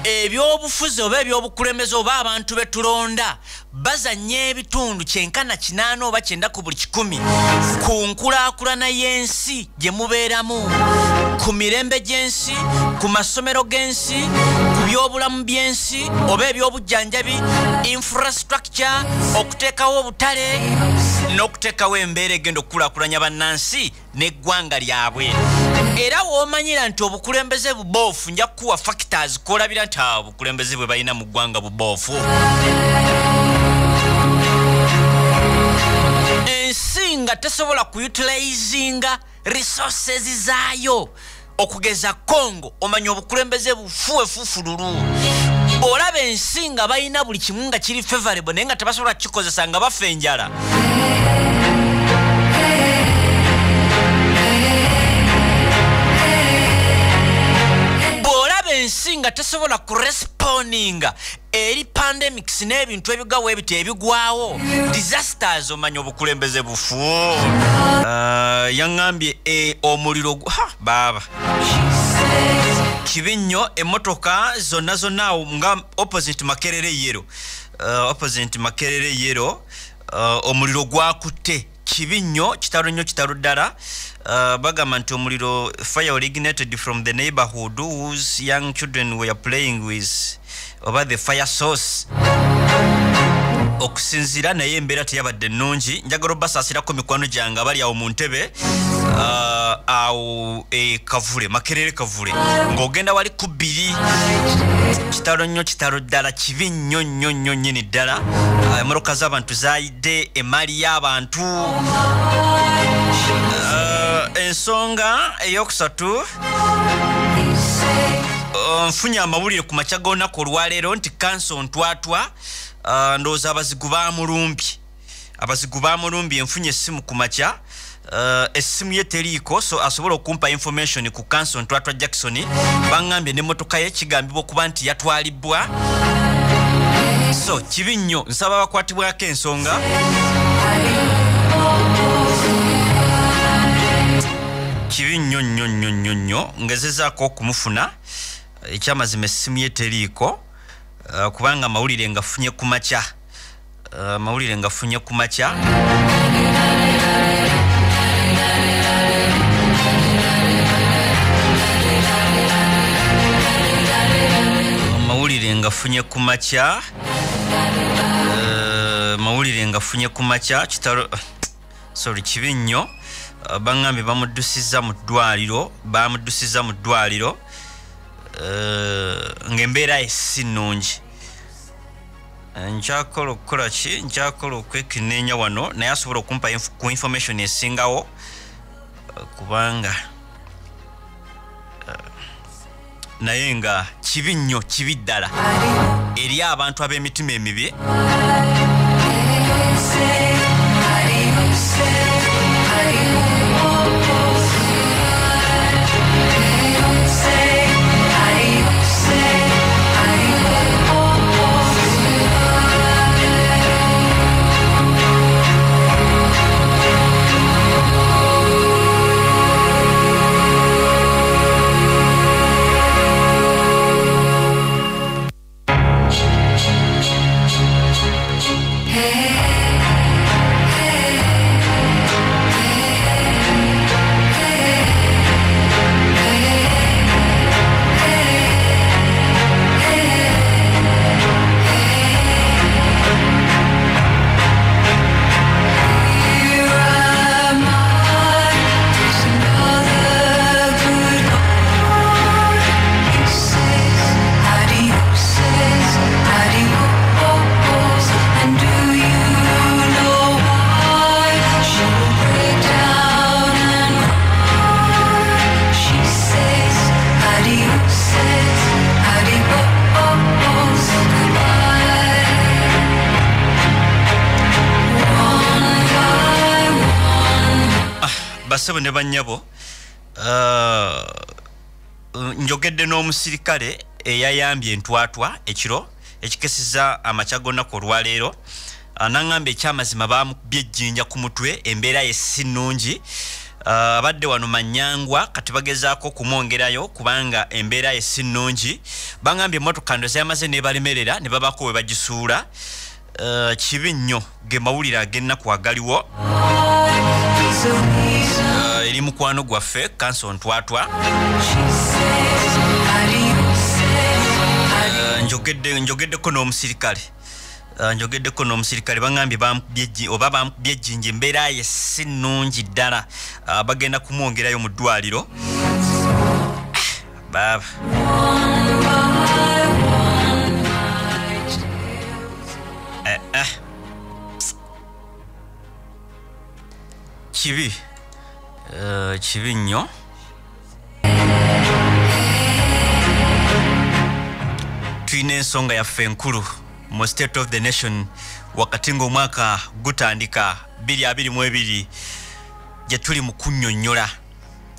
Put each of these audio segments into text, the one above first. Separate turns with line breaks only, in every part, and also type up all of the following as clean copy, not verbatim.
ebyobufuzi oba ebyobukulembeze oba abantu betulonda bazanya ebitundu kyenkana 8 oba 9 ku buli 10 ku nkulaakulana y'ensi gye mubeeramu, ku mirembe gy'ensi, ku masomero g'ensi, ku byobulamu by'ensi oba ebyobujjanjabi, infrastructure, okuteekawo obutale n'okuteekawo embeera egenda okukulaakulanya bannansi n'eggwanga lyabwe. Era w'omanyira nti obukulembeze buboofu nja kuwa factors kwolabira nti obukulembeze bwe balina mu ggwanga buboofu. Ensi nga tesobola kuutilizinga resources zaayo okugeza Congo, omanya obukulembeze bufuufululu. Olaba ensi nga balina buli kimu nga kiri favorable naye nga tebasobola kukikozesa nga bafa enjala. Ensi nga tesobola kurespondinga eri pandemics n'ebintu ebigawo ebite ebigwawo disasters, omanya obukulembeze bufu. Yangambye omuliro baba kibi nnyo, emmotoka zonna nga opposite Makerere yero omuliro gwakutte kibi nnyo, kitalo ddala. Bagamba nti omuliro fire originated from the neighborhood whose young children were playing with over the fire source. Okusinzira naye embeera teyabadde nnungi. Njagala obasaasirako mikwano gyange abali awo mu Ntebe awo Kavule, Makerere Kavule, ng'ogenda wali ku 2 kitalo ddala, kibi nnyo nnyini ddala. Emmotoka z'abantu zaayidde, emaali y'abantu. Ensonga eyokusatu, nfunye amawulire ku makya g'olunaku olwaleero nti kanso ntwatwa, ndowooza abazigu bamulumbye. Enfunye essimu ku makya, essimu ye teriiko, so asobola okumpa information ku kanso ntwatwa Jackson. Bangambye n'emmotoka ye kigambibwa okuba nti yatwalibwa. So kibi nnyo, nsaba bakwatibwako ensonga. Kibi nnyo ngezezaako okumufuna, ekyamazima essimu ye teriiko, kubanga amawulire ngafunye ku makya. Kitalo sorry, kibi nnyo. Bangambye bamuddusiza mu ddwaliro ng'embeera esi nnungi. Nkyakala okukola ki? Nkyakala okwekenneenya wano naye asobola okumpa ku information esingawo, kubanga naye nga kibi nnyo, kibi ddala eri abantu ab'emitima emibi. Basebo ne bannyabo, njogedde n'omusirikale eyayambye entwatwa ekiro ekikesiza amakya g'olunaku olwaleero. N'angamba ekyamazima baamukubye ejjinja ku mutwe, embeera ye si nnungi. abadde wano Manyangwa kati bagezaako kumwongerayo kubanga embeera ye si nnungi. Bangambye emmotoka ndo zamaze nebalemerera ne babako we bagisuula. Kibi nnyo ge mawulire ag'ennaku agaliwo. Eri mukwano gwaffe Kanso Ntwatwa. Njogeddeko n'omusirikale. Njogeddeko n'omusirikale bangambye bamukubye ejjinja embeera ye si nnungi ddala. Bagenda kumwongerayo mu ddwaliro. Baba. Kibi nnyo. Tuyina ensonga yaffe enkulu mu State of the Nation wakati ng'omwaka gutandika 2022 gye tuli mu kunnyonnyola.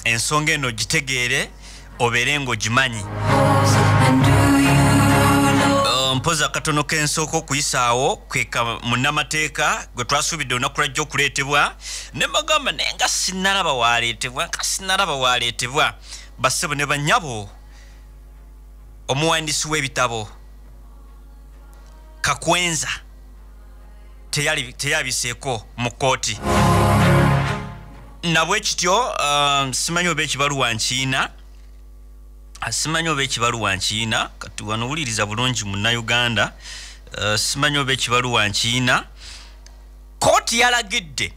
Ensonga eno gitegeere obeere ng'ogimanyi. Mpoza katono k'ensoko kuyisaawo kweka munnamateeka gwe twasuubidde olunaku lwajja okuleetebwa ne bagamba naye nga sinnalaba waleetebwa bassebo ne bannyabo. Omuwandiisi w'ebitabo Kakwenza teyabiseeko mu kkooti. Nabwe kityo simanyi oba ekibaluwa nkiina. Simanyi oba ekibaluwa nkiina kati wano wuliriza bulungi munnayuganda. Simanyi oba ekibaluwa nkiina. Kkooti yalagidde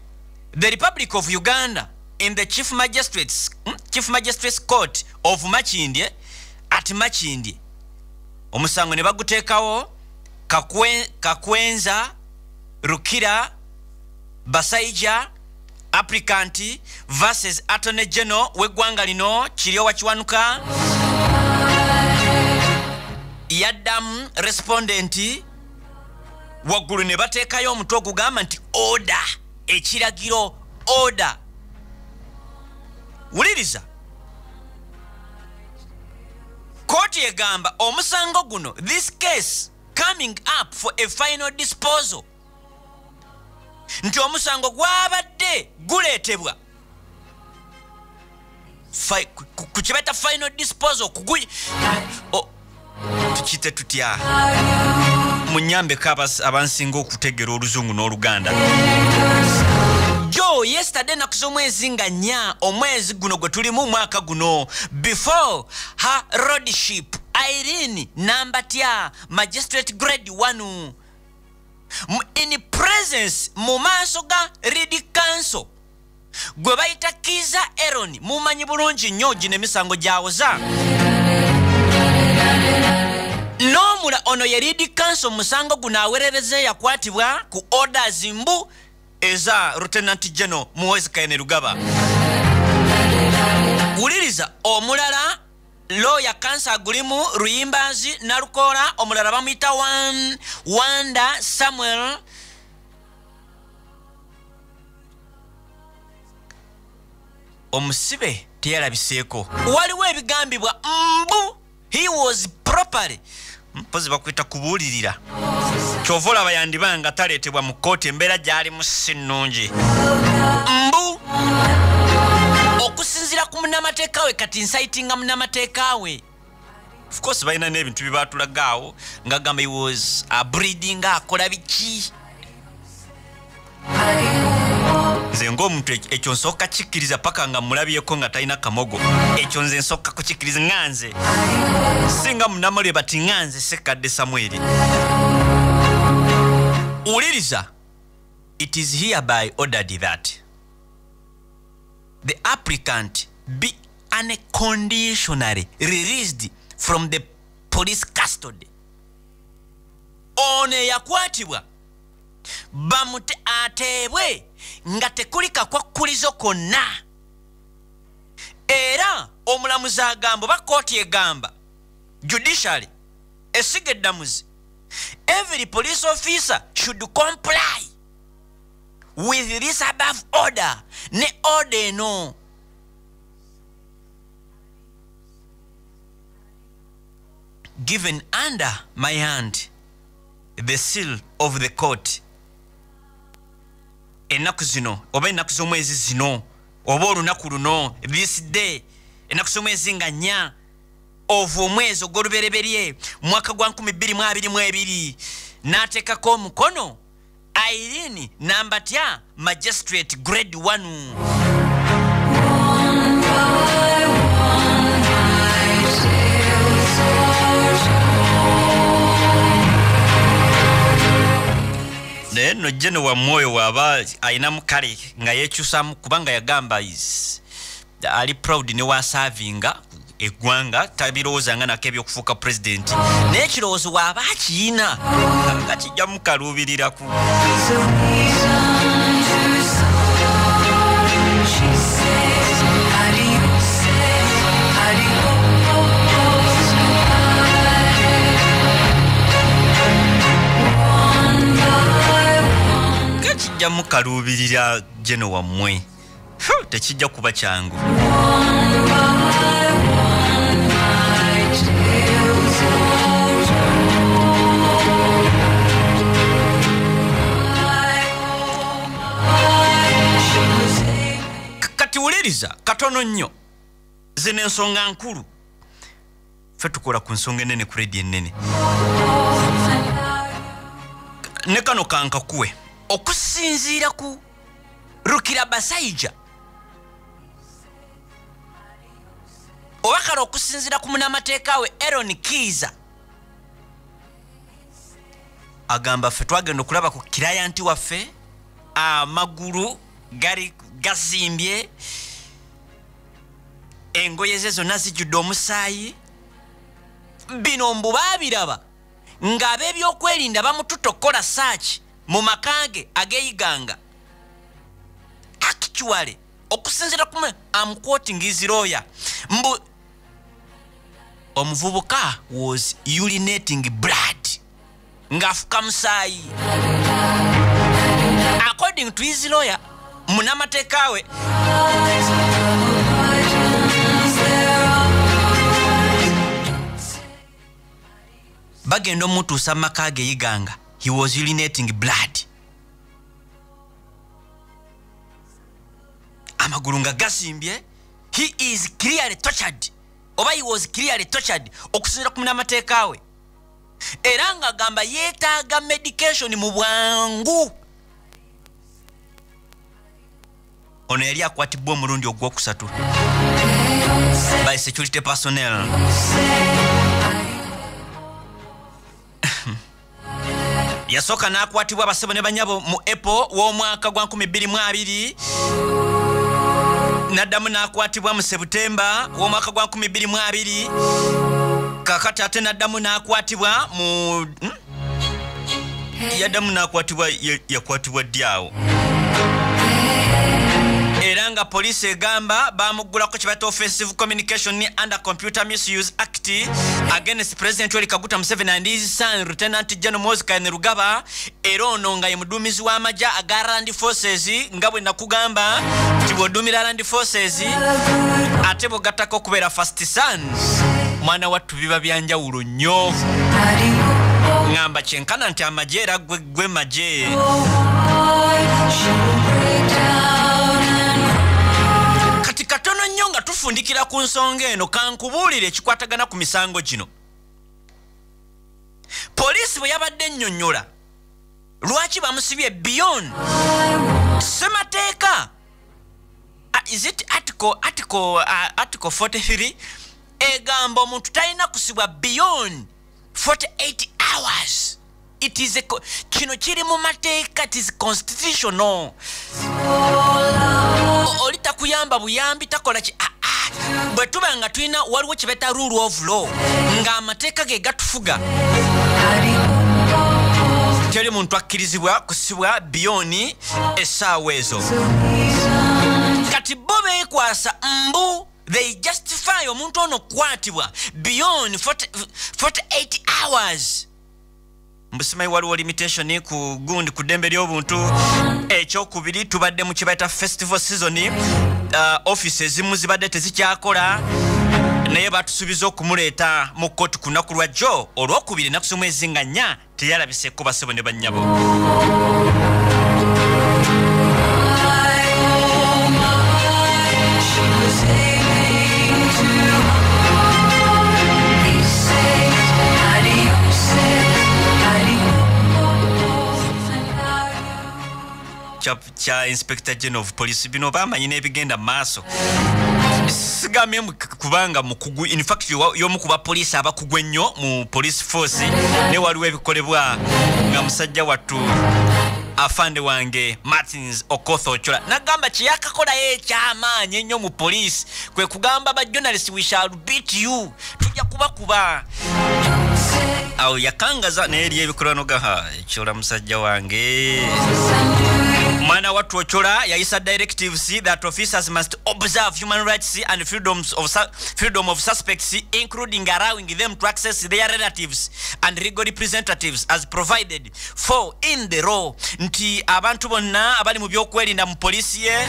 the Republic of Uganda in the Chief Magistrates Court of Makindye at Makindye. Omusango ne baguteekawo Kakwenza Rukira Basaija applicant versus Attorney General w'eggwanga lino Kiryowa Kiwanuka. Yaddamu respondent waggulu ne bateekayo omutwe ogugamba nti order, ekiragiro order. Wuliriza. Kkooti egamba omusango guno, this case coming up for a final disposal. Nti omusango gwabadde guleetebwa ku kibeta final disposal tukite tutya munyambeko abansinga okutegera oluzungu n'oluganda. Jo yesterday nakusomwezi nga 4 omwezi guno gwe tulimu mwaka guno before her lordship Irene Nambatya magistrate grade 1 in presence mu maaso ga Reed Council gwe bayita Kiza Aaron mumanyi bulungi nnyo gino emisango gyawoza. Nomula ono ye Reed Council musango guno awerereze yakwatibwa ku orders mbu eza Lieutenant General Muhoozi Kayine Lugaba. Wuliriza omulala lawyer Kansa gulimu Ruyimbazi Nalukola, omulala bamuyita Wanda Samuel. Omusibe teyalabiseeko. Waliwo ebigambibwa mbu he was properly mpozi bakwita kubuulirira. Kyova olaba yandibanga taleetebwa mu kkooti embeera gyali mu si nnungi. Mbu okusinziira ku munnamateeka we kati inciting munnamateeka we. Of course balina n'ebintu bye baatulagaawo nga gamba he was breeding akola biki. Nze ng'omuntu ekyo nsooka kikkiriza paka nga mulabyeko nga talina kamogo. Ekyo nze nsooka kukikkiriza nganze. Singa munnamulye bati nganze Ssekadde Samweri. Uliriza. It is hereby ordered that the applicant be unconditionally released from the police custody. Ono yakwatibwa bamute ateebwe nga tekulika kwakkulizo konna. Era omulamuzi agamba oba kkooti egamba judiciary esiga eddamuzi every police officer should comply with this above order ne order eno. Given under my hand the seal of the court. Ennaku zino oba ennaku z'omwezi zino oba olunaku luno this day enaku z'omwezi nga 4 of omwezi ogw'olubereberye mwaka gwa 2022 n'ateekako omukono Irene Nambatya Magistrate Grade 1. Neno jeno wa moyo waba aina mukale nga yekyusamu kubanga yagamba is ali proud ne wa servinga eggwanga tabirowooza nga nako ebyokufuuka president n'ekirowoozo waaba akiina nga kijja mukaluubirirako. Kijja mukaluubirira jeno wammwe tekijja kuba kyangu. Kati wuliriza katono nnyo zino ensonga nkulu ffe tukola ku nsonga ennene ku redi ennene ne kano kankakuwe okusinziira ku Rukira Basaija oba kale okusinziira ku munnamateeka we Aaron Kiiza agamba ffe twagenda okulaba ku kirayanti waffe amagulu gari gasimbye engoye ze zonna zijjudde omusaayi bino mbu baabiraba ng'ab'ebyokwerinda bamututa okukola saaki mu makange ag'eyiganga actually okusinziira ku I'm quoting his lawyer mbu omuvubuka was urinating blood ng'afuka musaayi according to his lawyer munnamateeka we bagenda omutuusa mu maka g'eyiganga he was urinating blood amagulu nga gasimbye he is clearly tortured oba he was clearly tortured okusinziira ku munnamateeka we era ng'agamba yeetaaga medication mu bwangu. Ono yali akwatibwa omulundi ogwokusatu by security personnel. Yasooka n'akwatibwa abasebo ne banyabo mu April w'omwaka gwa 2022 n'addamu n'akwatibwa mu September w'omwaka gwa 2022 kakati ate n'addamu n'akwatibwa mu yaddamu n'akwatibwa yakwatibwa ddi awo era nga poliisi egamba bamuggulako kye bayita offensive communication under Computer Misuse Act against President Yoweri Kaguta Museveni and his son Lieutenant General Moses Kainerugaba era ono nga ye muduumizi w'amagye aga Land Forces nga bwe nakugamba nti bw'oduumira Land Forces ate bw'ogattako okubeera first sons mwana wattu biba byanjawulo nnyo ngamba kyenkana nti amagye era gwe magye. Kati katono nnyo nga tufundikira ku nsonga eno kankubuulire ekikwatagana ku misango gino. Poliisi bwe yabadde ennyonnyola lwaki bamusibye beyond ssemateeka is it article 43 egamba omuntu talina kusibwa beyond 48 hours. It is kino kiri mu mateeka, it is constitutional. Oli takuyamba buyambi takola ki bwe tuba nga tulina waliwo kye beta rule of law nga amateeka ge gatufuga teri muntu akkirizibwa kusibwa beyond essaawa ezo. Kati bo beekwasa mbu they justify omuntu ono kwatibwa beyond 48 hours. Mbusimayi waliwo limitation ku gundi ku ddembe ly'obuntu. Ekyokubiri tubadde mu kibayita festival season office ezimu zibadde tezikyakola naye batusuubiza okumuleeta mu kkooti ku lunaku lwa jjo olwokubiri ennaku z'omwezi nga 4 teyalabiseeko basebo ne bannyabo. cha Inspector General of Police bino bamanyi n'ebigenda maaso sigamye kubanga mukugu in fact yomu kuba police abakugwe nnyo mu police force ne waliwo ebikolebwa nga musajja wattu afande wange Martins Okotho Ochola nagamba kiyakakola ekyamaanyi ennyo mu police kwe kugamba ba journalist we shall beat you tujja kuba awo yakangaza n'eri ebikolano gaha Ochola musajja wange Mwana watu Ochola yaisa directives that officers must observe human rights and freedom of suspects, including allowing them to access their relatives and legal representatives as provided for in the law. Nti abantu bonna abali mu by'okwelinda mu polisi ye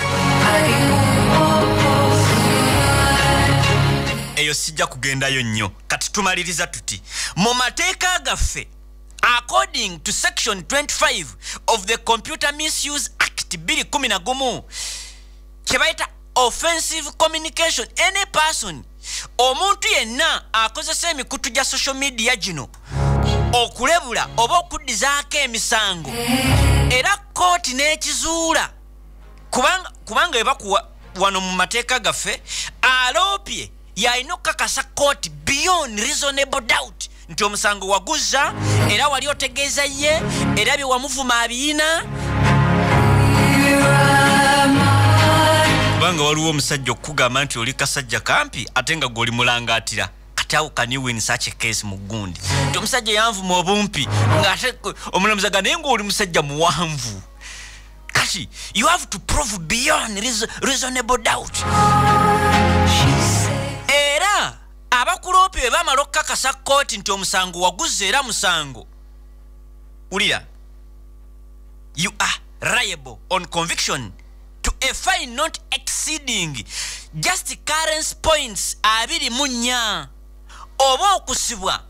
eyo sijja kugendayo nnyo kati tumaliriza tuti mu mateeka gaffe according to section 25 of the Computer Misuse Act Bill 11 kebaita offensive communication any person omuntu yenna akozesa emikutu gya social media gino okulebula oba okuddizaako emisango era kooti n'ekizuula kubanga ebakuwa wano mu mateeka gaffe aloopye yalina okukakasa kooti beyond reasonable doubt nti omusango waguza era wali otegeeza ye era bye wamuvuma abiyina kubanga waliwo omusajja okugamba nti oli kasajja kampi ate nga goli mulangaatira kati awo can you win such a case mu gundi nti omusajja yanvuma obumpi ng'ate omulamuzi naye ng'oli musajja muwanvu kati you have to prove beyond reasonable doubt era abakuloopi bwe bamala okukakasa kooti nti omusango waguza era musango ulira you are liable on conviction to a fine not exceeding just current points 24 oba okusibwa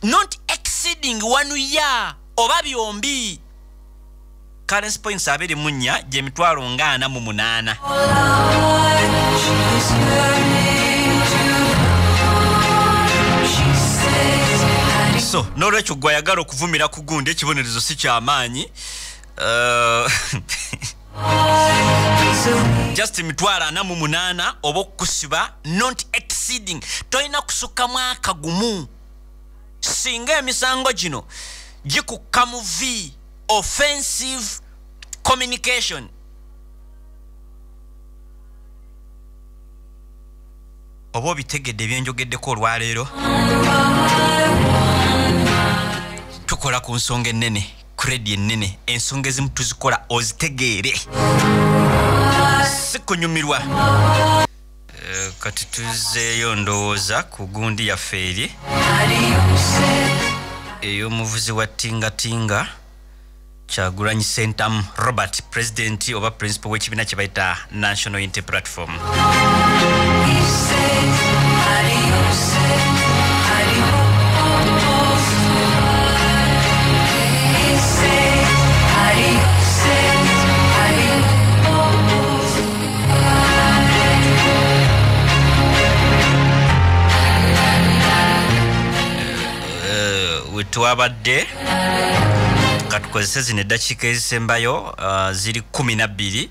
not exceeding 1 year oba byombi current points 24 gye mitwalo 48 so n'olwekyo gwe ayagala okuvumira ku gundi ekibonerezo si kyamaanyi just mitwalo 48 oba okusiba not exceeding tolina kusukka mwaka gumu singa emisango gino gikukka mu v offensive communication oba obitegedde byenjogeddeko olwaleero tukola ku nsonga ennene kredi ennene ensonga ezimu tuzikola ozitegeere sikunyumirwa kati tuzeeyo ndowooza ku gundi yaffe eri ey'omuvuzi wa tingatinga Kyagulanyi Sentamu Robert president oba principal w'ekibiina kye bayita National Unity Platform wetwabadde katukozese zino eddakiika ezisembayo ziri 12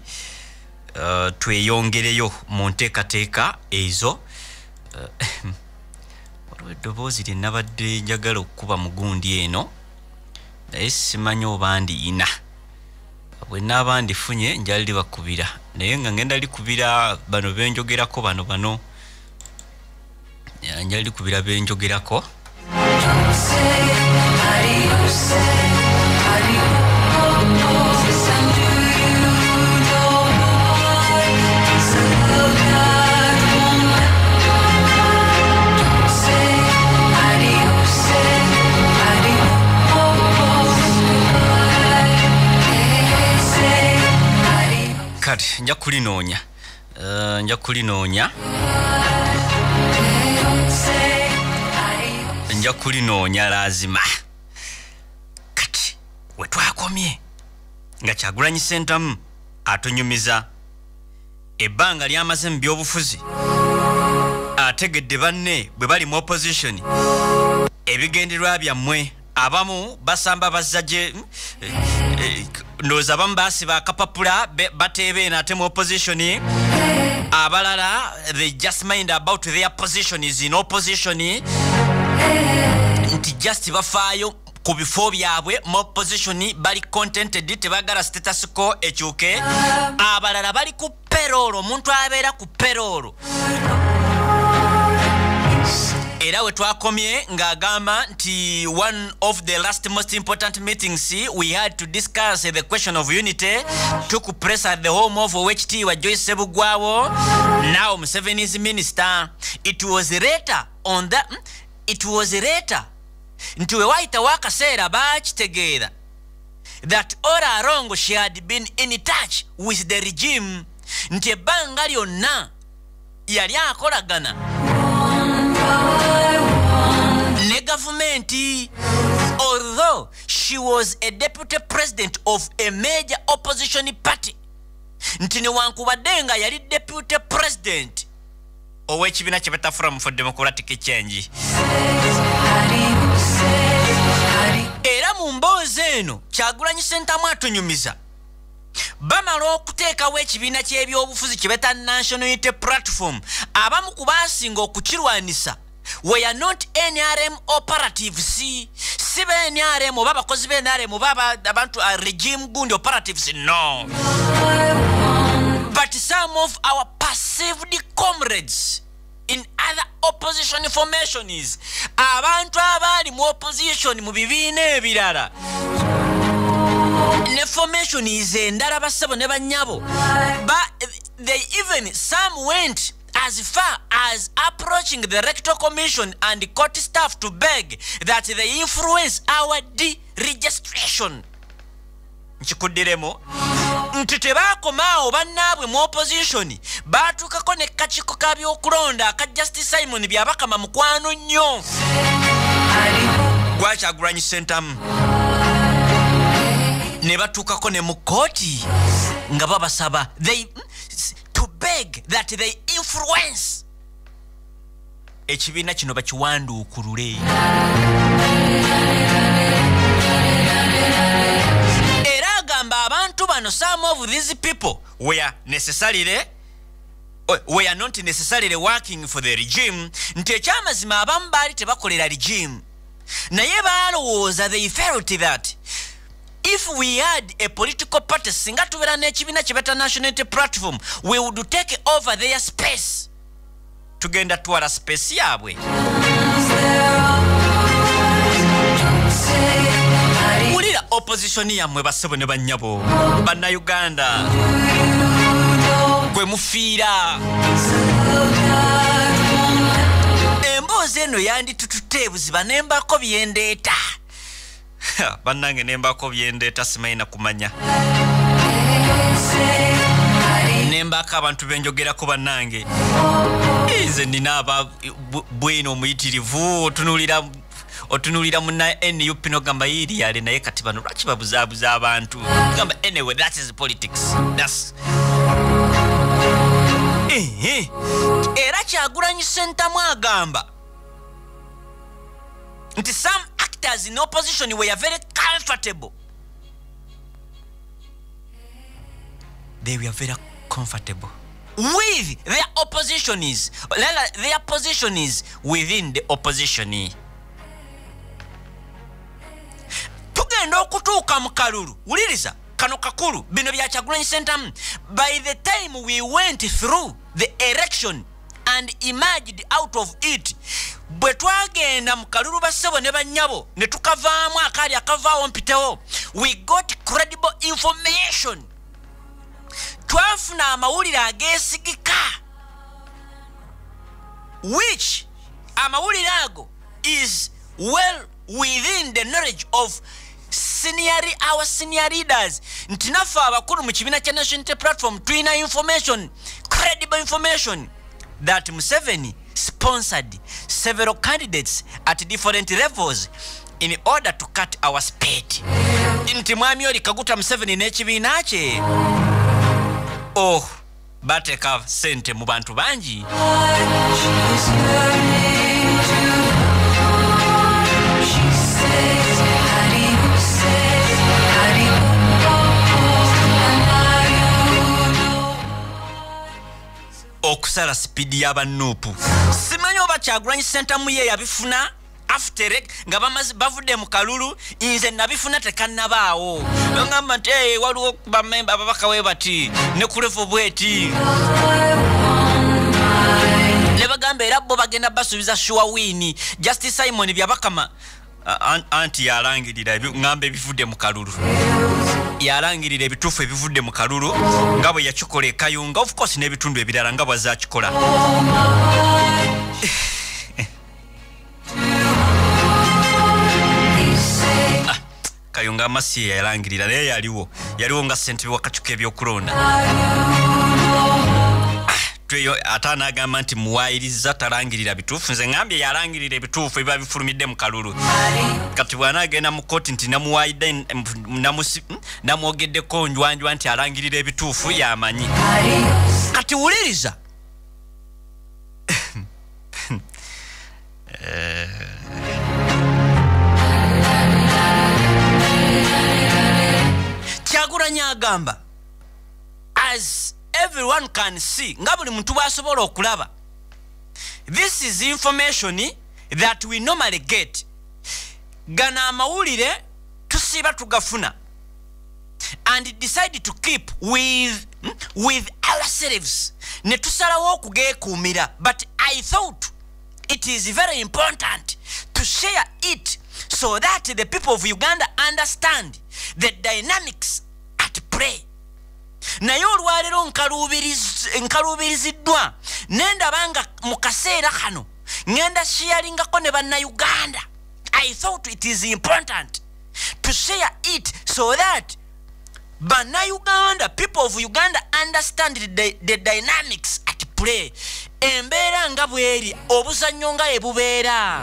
tweyongereyo mu nteekateeka ezo waliwo eddoboozi lye nabadde njagala okukuba mu gundi eno naye simanyi oba ndiina bwe naaba ndifunye njali libakubira naye nga ngenda likubira bano benjogerako bano njali likubira benjogerako kati nja kulinoonya lazima kati wetwakomye nga Kyagulanyi Sentamu atonyumiza ebbanga lyamaze mu byobufuzi ategedde banne bwe bali mu opposition ebigendererwa byammwe abamu basamba bazzaje ndoza abamu basiba akapapula bateebe ate mu opposition abalala they just mind about their position is in opposition nti just bafaayo ku bifo byabwe mu opposition bali contented tebagala status quo ekyuke abalala bali ku payroll omuntu abeera ku payroll era we twakomye ng'agamba nti one of the last most important meetings we had to discuss the question of unity took place at the home of OHT wa Joyce Sebugwawo now Museveni's minister. It was later nti we waita wakaseera bakitegeera that all along she had been in touch with the regime nti ebbanga lyonna yali akolagana ne government, although she was a deputy president of a major opposition party. Nti newankubadde nga yali deputy president ow'ekibiina kye bata Forum for Democratic Change. Era mu mboozi eno Kyagulanyi Ssentamu atunyumiza bamala okuteekawo ekibiina ky'ebyobufuzi kye bata National Unity Platform abamu ku baasinga okukirwanisa we are not NRM operatives si be NRM oba abakozi be NRM oba abantu regime gundi operatives no, but some of our perceived comrades in other opposition formations abantu abali mu opposition mu bibiina ebirala ne formation endala basabo ne banyabo but they even some went as far as approaching the Electoral Commission and the court staff to beg that they influence our deregistration. Nchikudiremo nti tebakomaawo bannaabwe mu opposition baatuukako ne kachiko kabyokulonda aka Justice Simon byabakama mukwano nnyo gwa Kyagulanyi Ssentamu ne batuukako ne mu kooti nga babasaba to beg that they influence ekibiina kino bakiwanduukulule. Era agamba abantu bano some of these people were not necessarily working for the regime nti ekyamazima abamu baali tebakolera regime naye baalowooza they felt that if we had a political party singa tubeera n'ekibiina kye bata National Unity Platform we would take over their space tugenda twala space yaabwe. Wulira opposition yammwe bassebo ne bannyabo bannayuganda gwe mufiira emboozi eno yanditututte ebuziba nembako byendeeta bannange nembako byendeeta simanyi na kumanya nembako abantu benjogerako bannange nze nina aba bwino omuyitirivu otunulira muna NUP nogamba yiri yale naye kati bano lwaki babuzaabuza abantu gamba anyway that is politics that's era Kyagulanyi Ssentamu agamba nti some actors in opposition were very comfortable. They were very comfortable with their positions within the opposition. Tugenda okutuuka mu kalulu wuliriza kano kakulu bino bya Kyagulanyi Ssentamu. By the time we went through the election and emerged out of it, bwe twagenda mu kalulu bassebo ne bannyabo ne tukavaamu akaali akavaawo mpitewo, we got credible information. Twafuna amawulire ageesigika which amawulire ago is well within the knowledge of our senior leaders. Nti naffe abakulu mu kibiina kya National Unity Platform tulina information, credible information, that Museveni sponsored several candidates at different levels in order to cut our spade. Nti mwami oli Kaguta Museveni n'ekibiina kye bateeka sente mu bantu bangi. She says kusala speed y'abannuupu. Simanyi oba Kyagulanyi Center mu ye yabifuna after nga bamaze bavudde mu kalulu inze nabifuna tekannabaawo. Ngamba nti waliwo bamemba ababaka we bati ne kulevo bweti. Ne bagamba era bo bagenda basubiza sure win. Justice Simon byabakama anti yalangirira ngambe bivudde mu kalulu. Yalangirira ebituufu ebivudde mu kalulu nga bwe yakikola Kayunga, of course n'ebitundu ebirala nga bwe zakikola. Kayunga amasi yalangirira naye yaliwo nga ssentebe w'akakiiko ebyokulonda. Tweyo atana agamba nti muwayiriza talangirira bituufu. Nze ngambye yalangirira ebituufu ebiba bifulumidde mu kalulu. Kati bwana agenda mu kooti nti namuwayidde namwogeddeko njwanjwa nti alangirira ebituufu yamanyi. Kati wuliriza. Kyagulanyi agamba as everyone can see nga buli muntu bw'asobola okulaba, this is information that we normally get. Gana amawulire tusiba tugafuna and decide to keep with ourselves ne tusalawo okugeekuumira, but I thought it is very important to share it so that the people of Uganda understand the dynamics at play. Naye olwaleero nkaluubiriziddwa nendabanga mu kaseera kano ngenda sharingako ne bannayuganda. I thought it is important to share it so that bannayuganda, people of Uganda understand the dynamics at play. Embera nga bweri, obuzannyo nga ebubeera.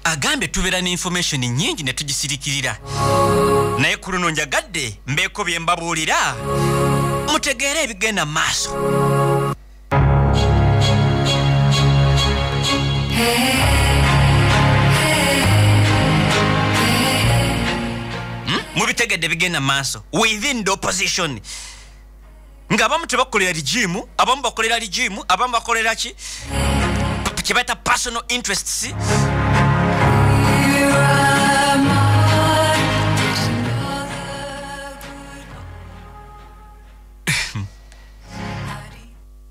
Agambe tubeera ne information nyingi ne tugisirikirira. Naye ku luno njagadde mbeeko bye mbabuulira mutegeere ebigenda mu maaso. Mubitegedde bigenda mu maaso within the opposition. Nga abamu tebakolera regime, abamu bakolera regime, abamu bakolera ki kibaita personal interests.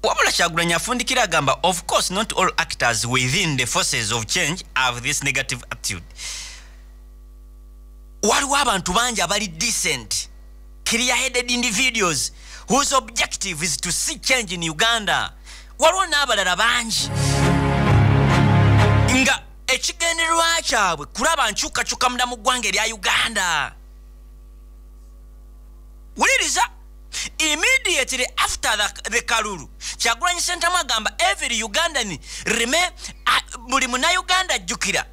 Wabula Kyagulanyi afundikira agamba, of course not all actors within the forces of change have this negative attitude. Waliwo abantu bangi abali decent, clear-headed individuals whose objective is to see change in Uganda. Waliwo n'abalala bangi nga ekigendererwa kyabwe kulaba nkyukakyuka munda mu ggwanga erya Uganda. Wuliriza. Immediately after the Kalulu, Kyagulanyi Center agamba every Ugandan buli munayuganda ajjukira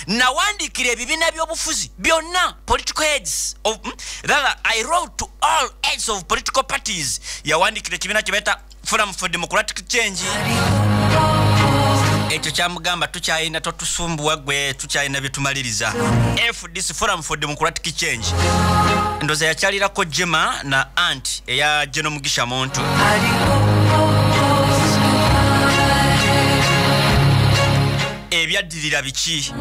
nawandikira ebibiina by'obufuzi byonna political heads of I wrote to all heads of political parties. Yawandikira ekibiina kye bayita Forum for Democratic Change. Ekyo kyamugamba tukyayina totusumbuwa gwe, tukyayina byetumaliriza. FDC Forum for Democratic Change ndoza yakyalirako Jema na Aunt eya Jeno Mugisha Muntu. Ebyaddirira biki?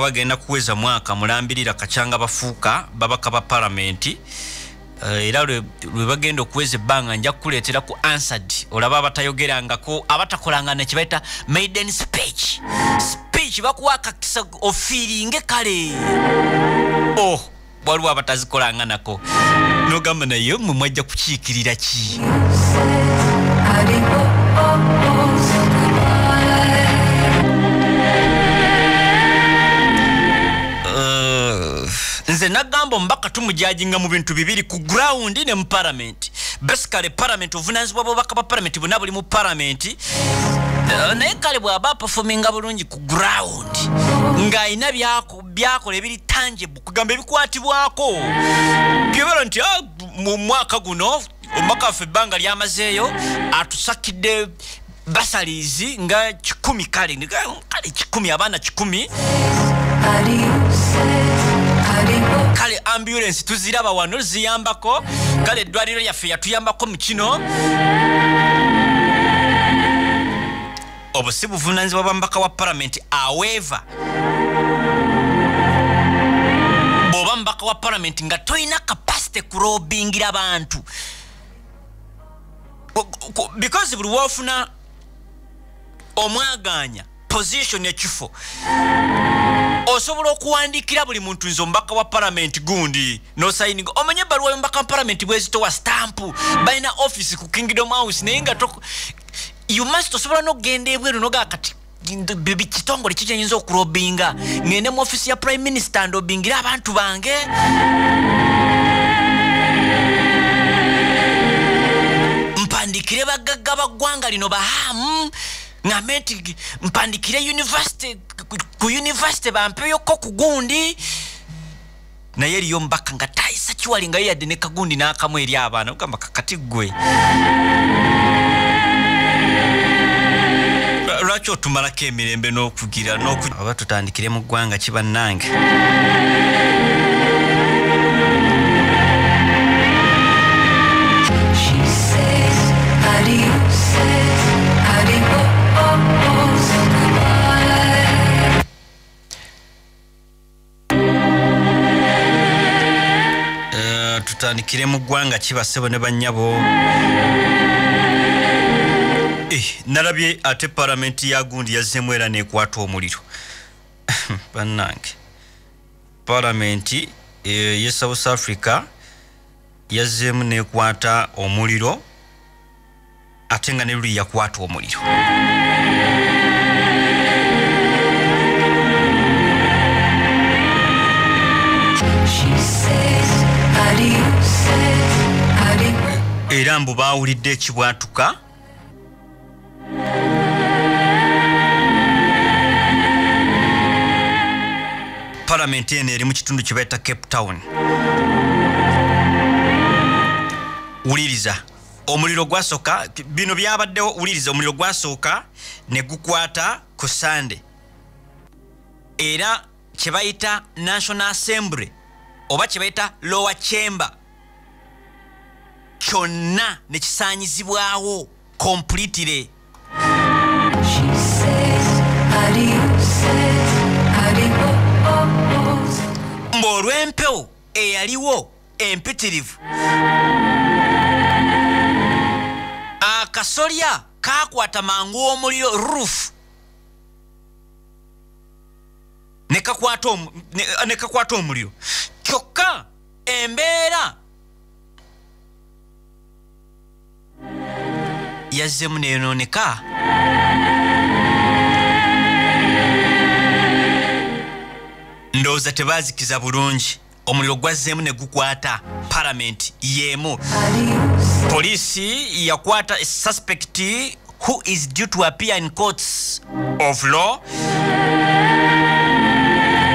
Bagenda kuweza mwaka mulambirira kachanga bafuuka babaka ba parliament. Era lwe bagenda okuweza ebbanga nja kukuleetera ku answered olaba abatayogerangako abatakolanga nekibaita maiden speech bakuwa akakisa ofiiringe kale. Waliwo abatazikolanga nako nogamba naye mwe mwajja kukiikirira ki? Nze nagamba mbaka tumujajinga mu bintu bibiri ku ground ne mu parliament. Basically parliament ovunanzibwa bobaka ba parliament bonna buli mu parliament. Naye kale bw'aba performinga bulungi ku ground nga ayina byakola ebiri tangible kugamba ebikwatibwako byebera nti mu mwaka guno omubaka waffe ebbanga lyamazeeyo atusakidde basalizi nga 10 kale 10 abaana 10 kale ambulance tuziraba wano ziyambako kale eddwaliro yaffe yatuyambako mu kino obusi buvunaanyizibwa bw'omubaka wa parliament however bw'oba mubaka wa parliament nga toyina capacity kurobingira abantu because buli woofuna omwaganya position ekifo osobola okuwandiikira buli muntu nze omubaka wa parliament gundi no signing omanye ebbaluwa y'omubaka wa parliament bwezitowa stampu balina office ku Kingdom House naye nga you must osobola n'okugenda ebweru nogaa kati kitongole kikyenyinza okurobinga ngende mu office ya prime minister ndobingira abantu bange mpandikire bagagga baggwanga lino bahamu ngamenti mpandikire university ku university bampeyoko ku gundi naye eriyo mbaka nga tayisa kiwali nga yadde ne kagundi n'akamu eri abaana ogamba kakati gwe lwaki otumalako emirembe n'okugira oba tutandikire mu ggwanga kibannange tutandikire mu ggwanga kibasebo ne bannyabo nalabye ate parliament ya gundi yazzeemu era nekwata omuliro bannange parliament ye South Africa yazzeemu nekwata omuliro ate nga ne luli yakwata omuliro era mbu baawulidde ekibwatuka parliament eno eri mu kitundu kye bayita Cape Town wuliriza omuliro gwasooka bino byabaddewo wuliriza omuliro gwasooka ne gukwata ku Sunday era kye bayita National Assembly oba kye bayita Lower Chamber kyonna ne kisaanyizibwawo completely mb'olw'empewo eyaliwo empitirivu akasolya kakwata mangu omuliro roof ne kakwata omuliro kyokka embeera yazzemu neyonooneka ndowooza tebaazikiza bulungi omuliro gwazzeemu ne gukwata parliament yeemu poliisi yakwata a suspect who is due to appear in courts of law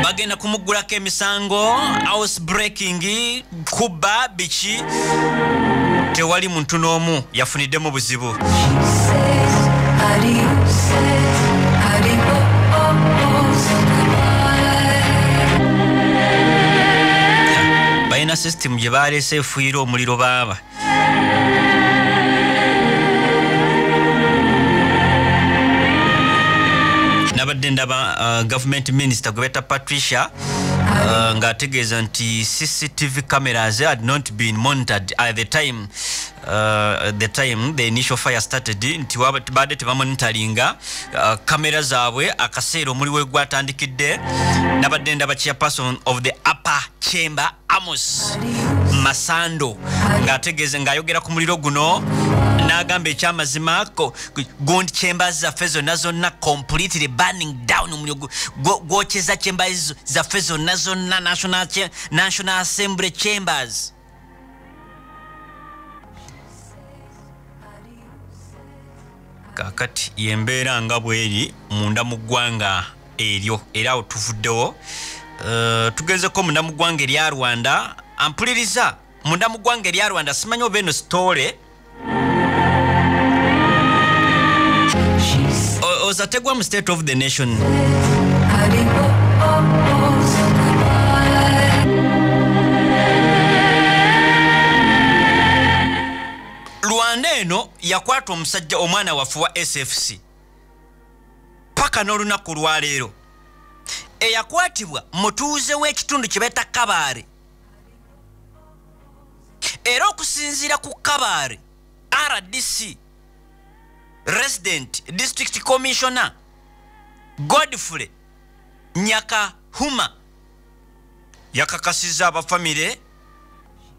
bagenda kumuggulako emisango house breaking kubba biki tewali muntu n'omu yafuniddemu buzibu balina system gye baleese efuuyira omuliro baaba nabadde ndaba government minister gwe beta Patricia ng'ategeeza nti CCTV cameras had not been monitored at the time the initial fire started nti badde tebamonitoringa kamera zaabwe akaseera omuliro we gwatandikidde nabadde ndaba chairperson of the upper chamber Amos Masando ng'ategeeza ng'ayogera ku muliro guno n'agamba ekyamazima gundi chambers zaffe zonna completely burning down omuliro gwokyeza chambers zaffe zonna National Assembly chambers kakati yembeera nga bweri munda mu ggwanga eryo era otuvuddewo tugezeko munda mu ggwanga erya Rwanda ampuliriza munda mu ggwanga erya Rwanda simanyi oba eno story ozategwa mu State of the Nation. Rwanda eno yakwata omusajja omwana wafu wa SFC paka n'olunaku lwaleero eyakwatibwa mutuuze w'ekitundu kye beta Kabaale era okusinziira ku Kabaale RDC Resident District Commissioner Godfrey Nyakahuma yakakasiza abafamile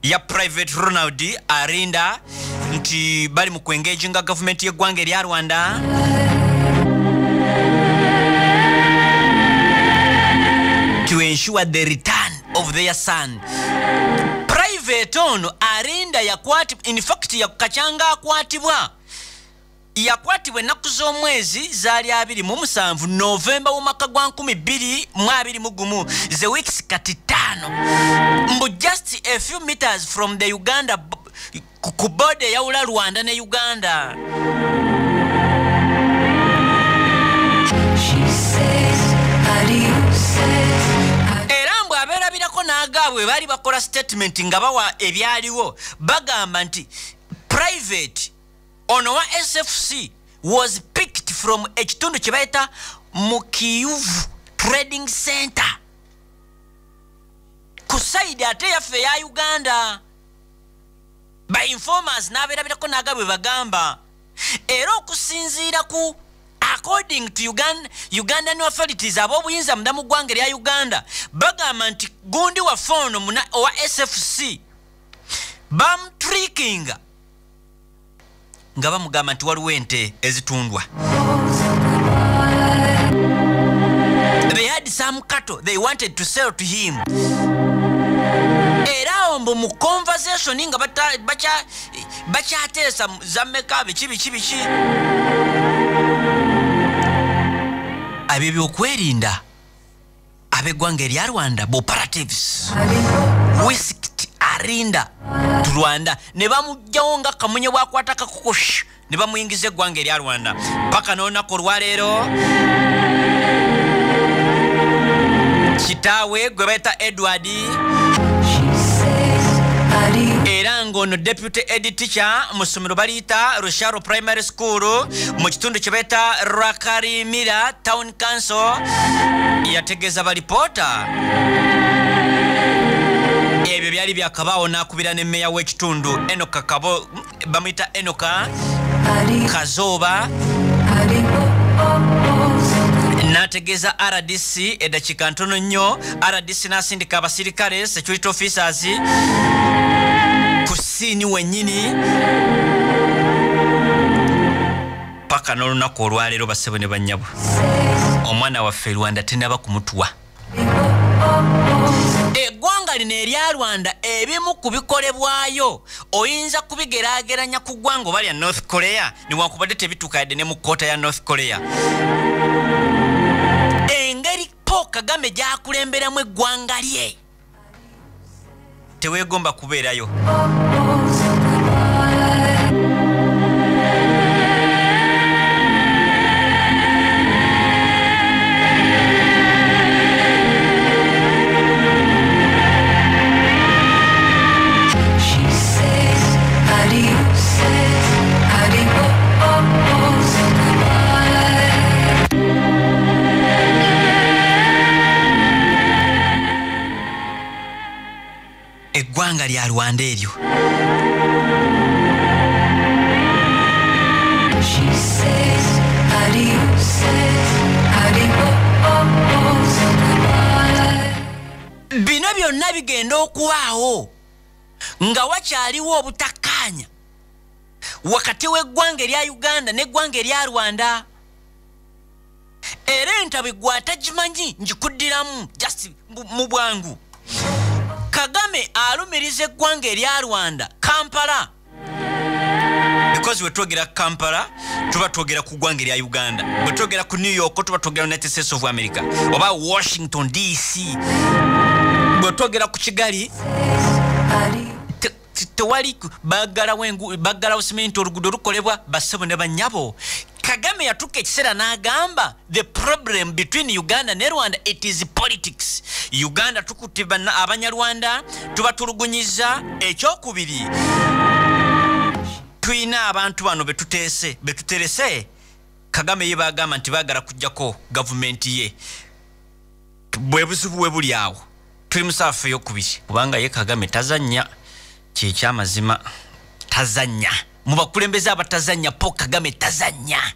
ya Private Ronald Arinda nti bali mu kwengaginga government y'eggwanga erya Rwanda to ensure the return of their son. Private ono Arinda yakwatibwa, in fact yakachanga akwatibwa yakwatibwa ennaku z'omwezi zaali 27 Novemba w'omwaka gwa 2021 the weeks kati 5 mbu just a few meters from the Uganda ku border yawula Rwanda ne Uganda. Era mbwe abeerabirako n'agaabwe baali bakola statement nga bawa ebyaliwo bagamba nti Private ono wa SFC was picked from ekitundu kye bayita Mukiyuvu Trading Center ku side ate yaffe ya Uganda by informers n'abeerabirako n'agaabwe bagamba. Era okusinziira ku according to Ugandan authorities ab'obuyinza munda mu ggwanga erya Uganda bagamba nti gundi waffe ono owa SFC bamtrickinga nga bamugamba nti waliwo ente ezitundwa. They had some cattle they wanted to sell to him. Era ombo mu conversation nga bakyateesa zammeka biki ab'ebyokwerinda ab'eggwanga erya Rwanda operatives whisked Arinda to Rwanda ne bamugjawo nga kamunye bwakwata kakukush ne bamuyingiza eggwanga erya Rwanda paka n'olunaku olwaleero kitaawe gwe bayita Edward era ng'ono deputy head teacher mu ssomero baliyita Rusharo Primary School mu kitundu kye bayita Rwakarimira Town Council yategeeza balipoota ebyo byali byakabaawo n'akubira ne mmeya w'ekitundu Enoka Kabo bamuyita Enoka Kazooba n'ategeeza RDC eddakiika ntono nnyo RDC n'asindika abasirikale security officers ku siini wennyini paka n'olunaku olwaleero bassebo ne bannyabo omwana waffe Rwanda tenaba kumutuwa. Eggwanga lino erya Rwanda ebimu ku bikolebwayo oyinza kubigeraageranya ku ggwanga oba lya North Korea newankubadde tebituuka yadde ne mu kkoota ya North Korea. Engeri kagame gy'akulemberamu eggwanga lye teweegomba kubeerayo. Eggwanga lya Rwanda eryo bino byonna bigenda okubaawo nga wakyaliwo obutakkaanya wakati w'eggwanga erya Uganda n'eggwanga erya Rwanda. Era entabwe gwe atagimanyi ngikuddiramu just mu bwangu. Kagame alumiriza eggwanga erya Rwanda Kampala because we twogera Kampala tuba twogera ku ggwanga erya Uganda, we twogera ku New York tuba twogera United States of America oba Washington DC, we twogera ku Kigali kati tewali baggalawo simenti oluguudo lukolebwa bassebo ne bannyabo. Kagame yatuka ekiseera n'agamba the problem between Uganda ne Rwanda it is politics. Uganda tukutte abanyarwanda tubatulugunyiza. Ekyokubiri tuyina abantu bano betuterese. Kagame ye bagamba nti baagala kujjako gavumenti ye bwe buzibu bwe buli awo. Tuli musaafu ey'okubiri kubanga ye Kagame tazannya kyekyamazima. Tazannya mu bakulembeze abatazannya Paul Kagame tazannya.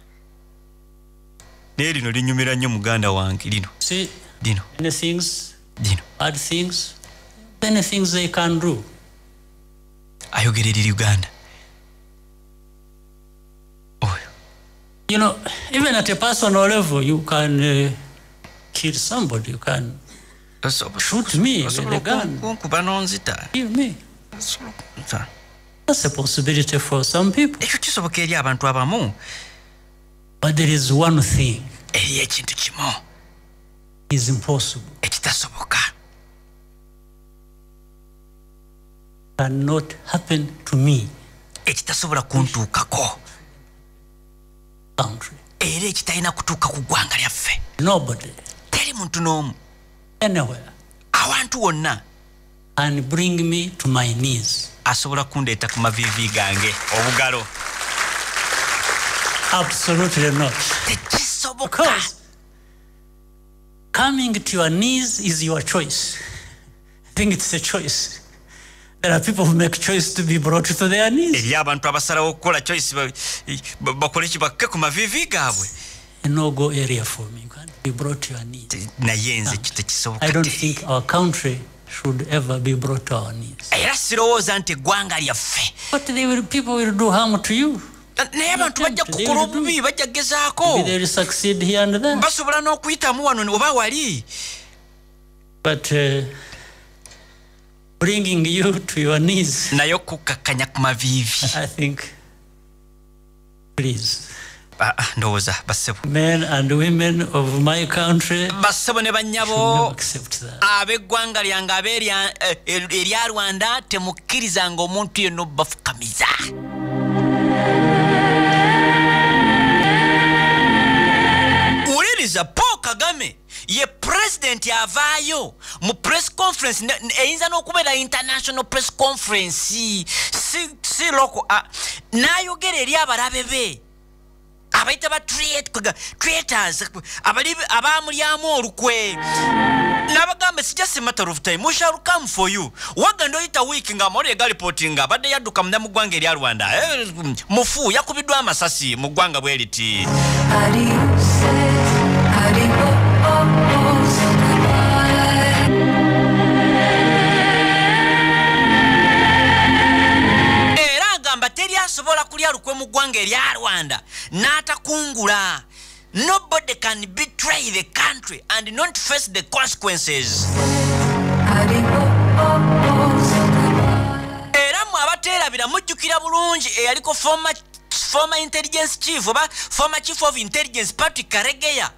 Naye lino linyumira nnyo muganda wange lino.
See,
dino
many things,
dino
bad things, many things they can do.
Ayogerera Uganda.
You know, even at a personal level, you can kill somebody. You can shoot me with a gun. Kill me. That's a possibility for some people. But there is one thing. It's impossible. Cannot happen to me. Country. Nobody. Anywhere. And bring me to my knees. Absolutely not. Because coming to your knees is your choice. I think it's a choice. There are people who make choice to be brought to their knees. A no-go area for me. You can't be brought to your knees. I don't think our country should ever be brought to our knees. But people will do harm to you. Maybe they will succeed here and there. But bringing you to your knees, I think, please, men and women of my country should not accept that.
Paul Kagame ye president yavayo mu press conference eyinza n'okubeera international press conference si local n'ayogera eri abalabe be abayita ba traitors abamulyamu olukwe n'abagamba it's just a matter of time we shall come for you. Waganda oyita week nga amawulire galipotinga abadde yadduka munda mu ggwanga erya Rwanda mufu yakubiddwa amasasi mu ggwanga bwe liti. Asobola kulya lukwe mu ggwanga erya Rwanda n'atakungula. Nobody can betray the country and not face the consequences. Era mu abateerabira mujjukira bulungi eyaliko former intelligence chief oba former chief of intelligence Patrick Karegeya.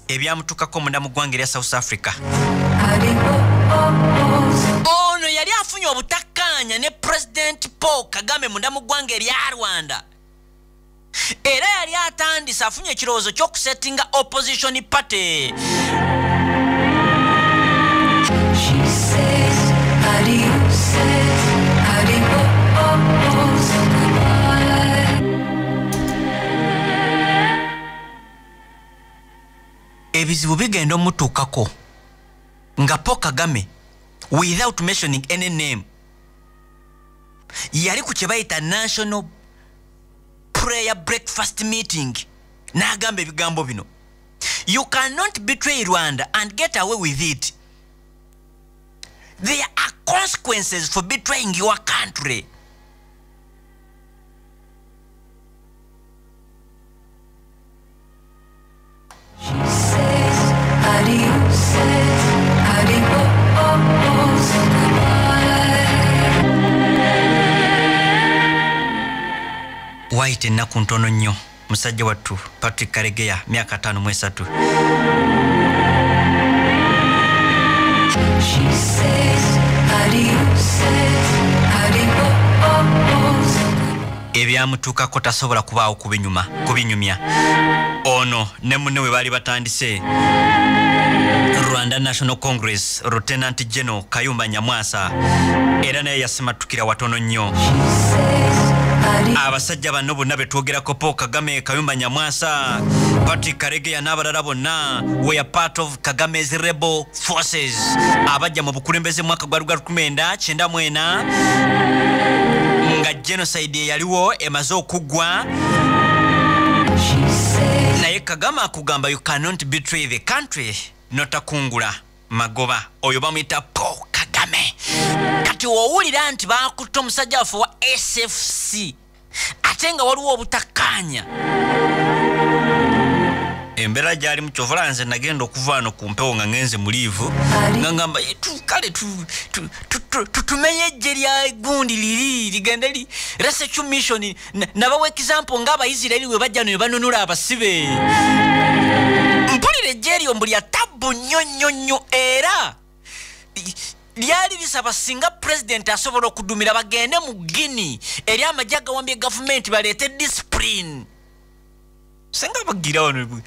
Ebyamutukako munda mu ggwanga erya South Africa. Ono yali afunye obutakkaanya ne President Paul Kagame munda mu ggwanga erya Rwanda. Era yali atandise afunye ekirowoozo ky'okusettinga opposition party. Ebizibu bigenda omutuukako nga Paul Kagame without mentioning any name yali ku kye bayita national prayer breakfast meeting n'agamba ebigambo bino: you cannot betray Rwanda and get away with it. There are consequences for betraying your country. Waite ennaku ntono nnyo musajja wattu Patrick Karegeya myaka 53. ebyamutuukako tasobola kubaawo kubinyumya ono ne munne we baali batandise Rwanda National Congress Lieutenant General Kayumba Nyamwasa era naye yasimatukira watono nnyo abasajja bano bonna betwogerako Paul Kagame Kayumba Nyamwasa Patrick Karegeya n'abalala bonna we are part of Kagame's rebel forces abajja mu bukulembeze mwaka gwa 1994 nga genocide yaliwo emaze okugwa naye Kagame akugamba you cannot betray the country notakungula magoba oyo bamuyita Paul Kagame kati owulira nti bakutte omusajja waffe wa SFC ate nga waliwo obutakkaanya Embera gyali mu Kyovola nze nagenda okuva wano ku mpewo nga ngenze mu liivu nga ngamba kale tumenye ejje lya gundi liri ligenda li research mission nabawa example ng'Abayisirayiri we bajja ne banunula abasibe mpulira ejje eryo mbu lya tabu nnyo era lyali lisaba singa president asobola okudumira bagende mu Guinea eri amajja agawambye gavumenti baleete discipline senga bagira wano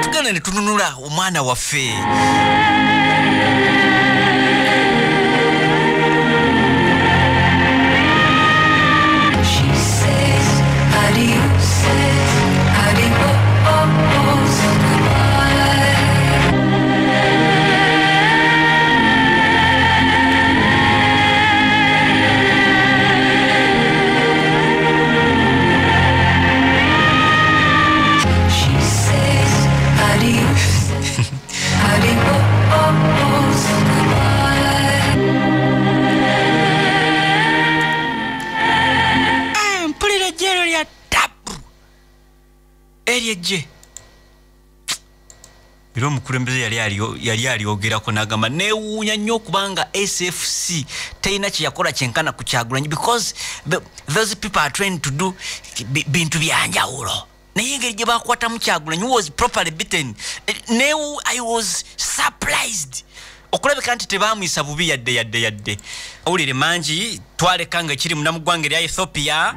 tugenda ne tununula omwana waffe eryeje biro mukulembeze yali alyogerako n'agamba neewuunya nnyo kubanga SFC teyina kyeyakola kyenkana ku Kyagulanyi because those people are trained to do bintu byanjawulo naye engeri gye bakwatamu Kyagulanyi was properly beaten I was surprised okulabika nti tebamuyisa bubi yadde owulire mangi twaleka nga kiri munamuggwanga erya Ethiopia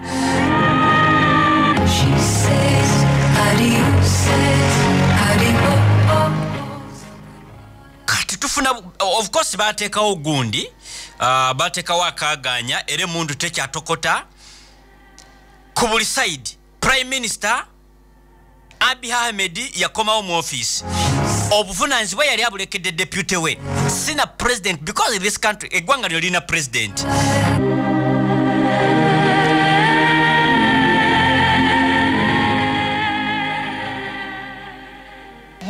kati tufuna of course bateekawo gundi bateekawo akaganya era emundu tekyatokota ku buli side Prime Minister Ahmed yakomawo mu office obuvunaanyizibwa yali abulekedde deputy we sina president because in this country eggwanga lyo lina president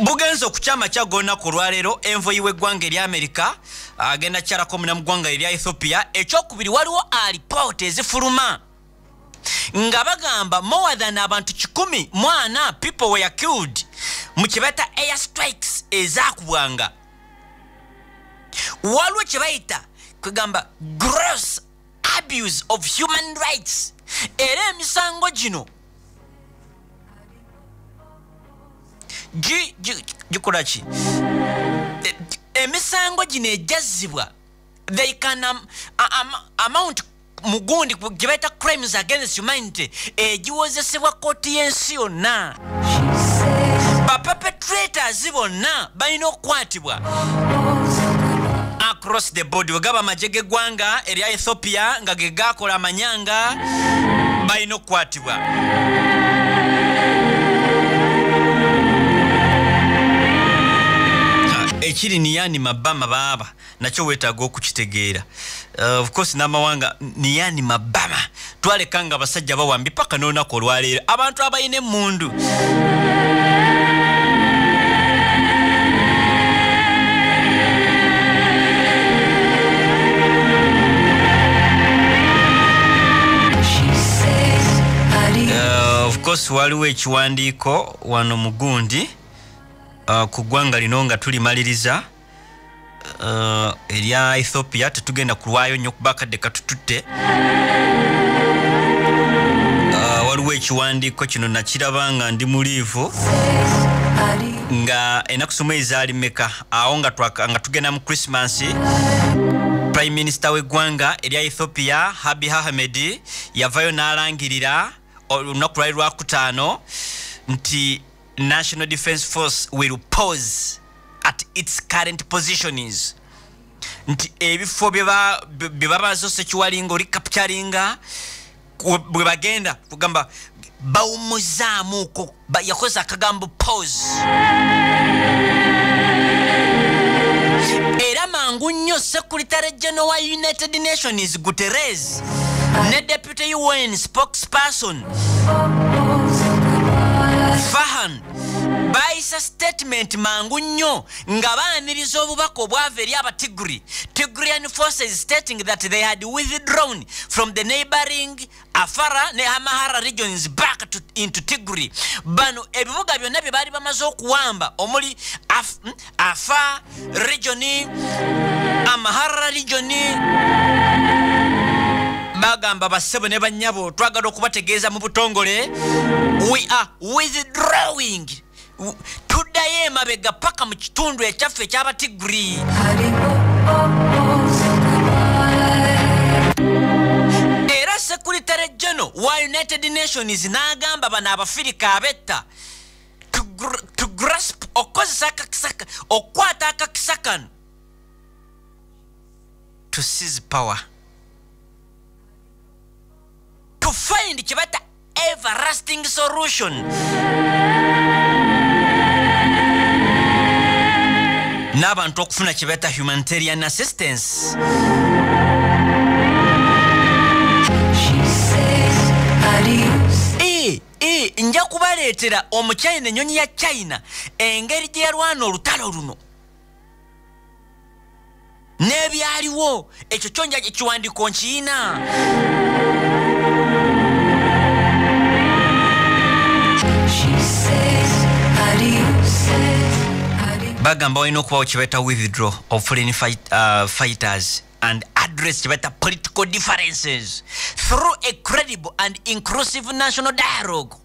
bugenzo okukyama kyagona ku lwaleero envoyi w'eggwanga erya Amerika agenda kyalako munamuggwanga erya Ethiopia ekyokubiri waliwo alipoota ezifuluma nga bagamba more than abantu 14 people were killed mu kibata air strikes ezakubwanga waliwo kye bayita kwegamba gross abuse of human rights era emisango gino gikola ki emisango gino ejazibwa they can amount mugundi gye bayita crimes against humanity egiwozesebwa kooti y'ensi yonna baperpetrators bonna balina okukwatibwa across the board wegaba amagye g'eggwanga erya Ethiopia nga ge gakola amanyanga balina okukwatibwa ekiri niyani mabama baba nakyo weetaaga okukitegeera of course n'amawanga niyani mabama twalekanga abasajja bawambi paka n'olunaku olwaleero abantu abalina emmundu of course waliwo ekiwandiiko wano mu gundi ku ggwanga lino nga tulimaliriza erya Ethiopia tetugenda kulwayo nnyo kuba kadde katututte waliwo ekiwandiiko kino nakiraba nga ndi mu liivu nga enakusoma ezali meka awo nga tugenda mu Christmas. Prime Minister w'eggwanga erya Ethiopia Abiy Ahmed yavayo n'alangirira olunaku lwali Lwakutaano nti National Defence Force will pause at its current positions. Nti ebifo bye babazo sekiwalinga oli capturinga bwe bagenda kugamba bawumuzaamuko yakoze akagambo pause. Era mangu nnyo Secretary General wa United Nations Guterres ne Deputy UN spokesperson Fahan baisa statement mangu nnyo nga baaniriza obubaka obwava eri Tigrayan forces stating that they had withdrawn from the neighboring Afara ne Amhara regions back into Tigray. Bano ebibuga byonna bye bali bamaze okuwamba omuli Afar region, Amhara region. Bagamba basebo ne banyabo twagala okubategeeza mu butongole, we are withdrawing. Tuddayo emabega paka mu kitundu ekyaffe eky'Abatigri. Era Secretary General wa United Nations n'agamba bano Abafirika abetta to grasp okozesa akakisaka okwata akakisakano to seize power, to find kibata everlasting solution. N'abantu okufuna kibata humanitarian assistance. Nja kubaleetera omukyayina ennyonyi ya China engeri gye yalwana olutalo luno n'ebyaliwo ekyo kyonja ekiwandiiko nkiina. Bagamba walina okubawo kibaita withdraw of foreign fighters and address kibaita political differences through a credible and inclusive national dialogue.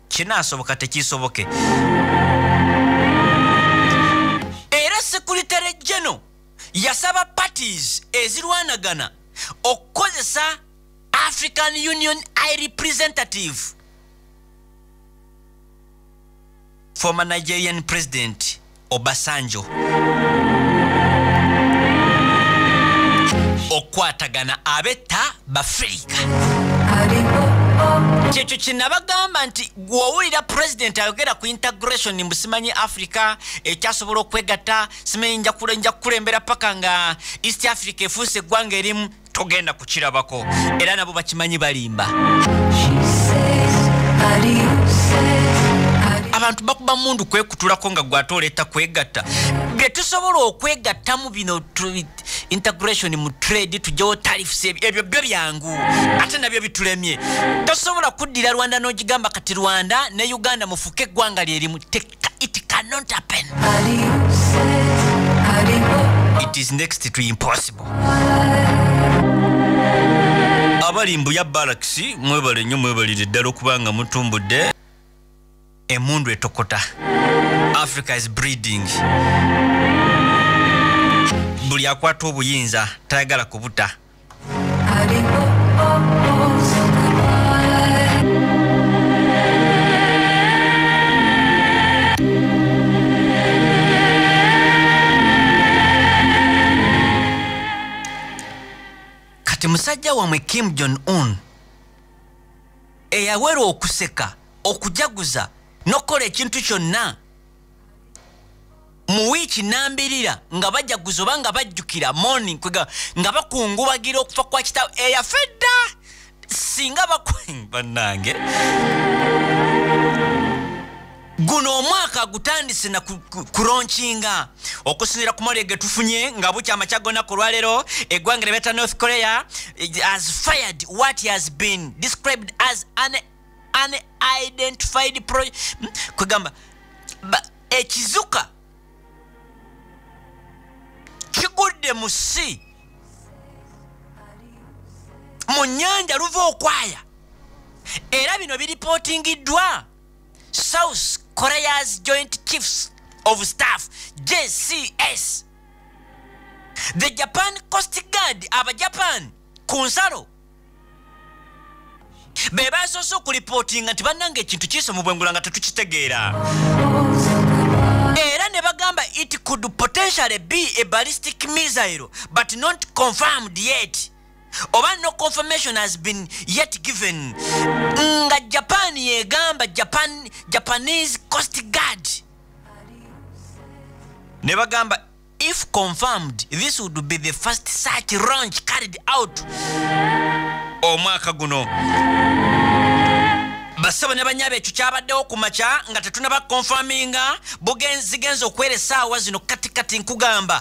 Kinaasoboka tekisoboke. Era Secretary General yasaba parties ezirwanagana okukozesa African Union High Representative, former Nigerian President Obasanjo, okwatagana abetta b'Afrika. Kyekyo kinabagamba nti gw'owulira president ayogera ku integration mbusimanyi Africa ekyasobola okwegatta simanyi nja kukulembera paka nga East Africa efuuse eggwanga erimu togenda kukirabako, era nabo bakimanyi balimba. Abantu bakuba mundu kwekutulako nga gwatooleta kwegatta. Bye tusobola okwegattamu bino integration mu trade tujjawo tariffs ebyo byo byangu ate nabyo bitulemye. Tosobola kuddira Rwanda n'ogigamba kati Rwanda ne Uganda mufuke eggwanga lyerimu. It cannot happen. It is next to impossible. Abalimbu ya Barracks mwebale nnyo mwebalire ddala okubanga mutumbudde. Emundu etokota. Africa is breeding. Buli akwata obuyinza tayagala kubuta. Kati musajja wamwe Kim Jong-un eyawera okuseka okujaguza nokola ekintu kyonna mu wiiki nambirira nga bajaguza oba nga bajjukira morning nga bakungubagira okufa kwa kitawe eyafedda singa bannange. Guno omwaka gutandise na kuronchinga okusinira ku mole getufunye nga bucha amachagona ku lwalero eggwanga ly'ebeta North Korea has fired what has been described as an unidentified kugamba ekizuka kigudde mu si mu nnyanja luva okwaya, era bino biripotingiddwa South Korea's Joint Chiefs of Staff, JCS. The Japan Coast Guard, aba Japan, kunsalo. Beba soso ku reporting nti bannange ekintu kiso mu bwengula nga tetukitegeera. Era ne bagamba it could potentially be a ballistic missile but not confirmed yet. Oba no confirmation has been yet given. Nga Japan yegamba Japanese Coast Guard. Ne bagamba if confirmed, this would be the first such launch carried out omwaka guno. Basaba ne banyabe ekyo kyabaddewo ku makya nga tetunaba confirminga zigenza okwera essaawa zino katikati nkugamba